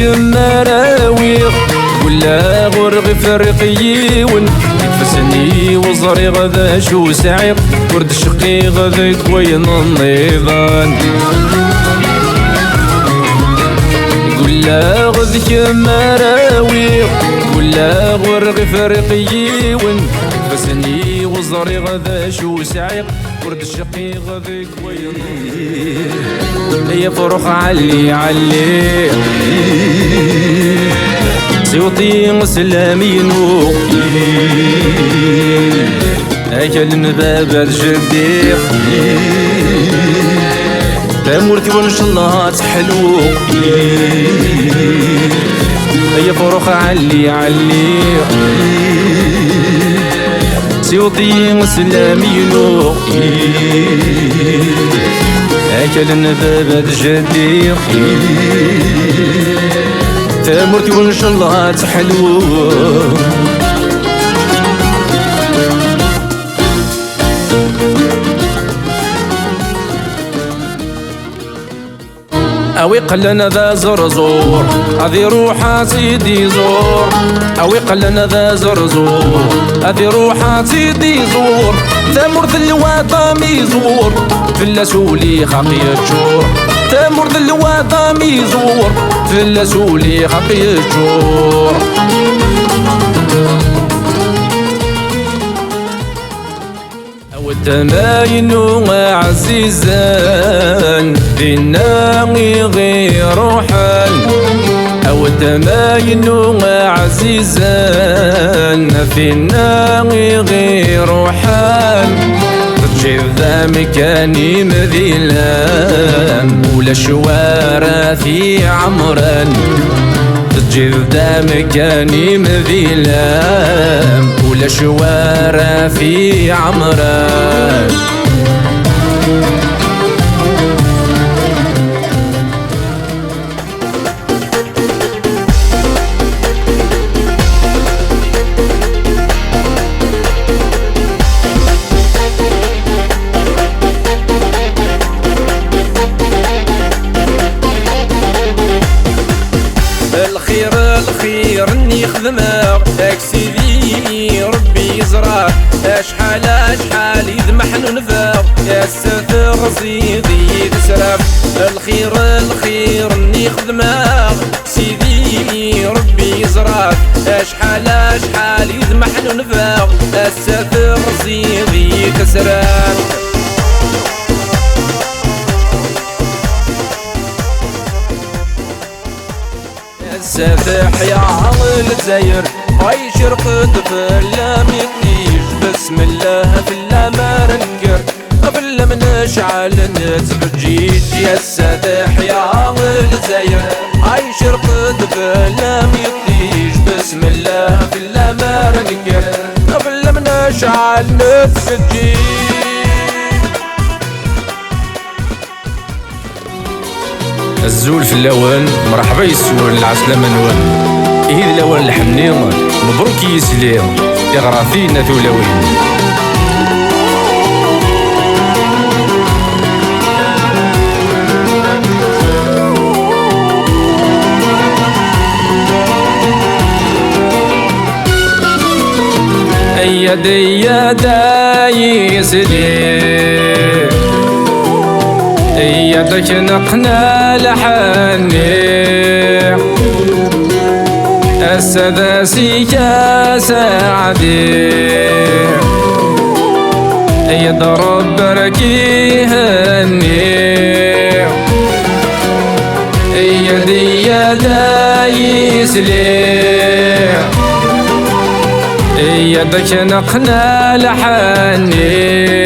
مراويغ ولا غرغ فرقيون يتفسني وزري غدا شو سعيق ورد شقي غدا يكوين النيضان ولا غذك مراويغ ولا غرغ فرقيون يتفسني وزري غدا شو سعيق ورد الشقي غدا يكوين يا فروخ علي صوتي سلامي نوق أكل باب الجديق تمورتي وإن شاء الله تحلو يا فروخ علي صوتي سلامي نوق أكل باب الجديق تمرتي وإن شاء الله تحلو أوي قلنا ذا زرزور هذي روحها سيدي زور أوي قلنا ذا زرزور هذي روحها سيدي زور تمر ذي الوطن يزور في اللسولي خاقي الجور تمر ذي الوطن يزور في اللسولي خاقي الجور والتماين عزيزان فينا غير حال أو التماين عزيزان فينا غير حال تجيب ذا مكاني مذيلان ولا شوارع في عمران تجيب ذا مكاني مذيلان ولا شوارع في عمران الخير اني خدمه داك سيدي ربي يزرع اشحال يذمح ننفاق يا السفر سيدي تسرف الخير اني خدمه سيدي ربي يزرع اشحال يذمح ننفاق السفر سيدي تسرف سافح يا عمل الجزاير هاي شرقت في اللام يطيش بسم الله في اللام رنكر في اللام نشعل نتفجيج يا سافح يا عمل الجزاير هاي شرقت في اللام يطيش بسم الله في اللام رنكر في اللام نشعل نتفجيج الزول في اللوان مرحبا يسول العسلامة نوان إيه اللوان الحني مبروك يسليم إغراثينا ثولوين يا يسليم يدك نقنا لحني السداسي يا سعدي يضرب بركي هني يدي يا دايس لي يدك نقنا لحني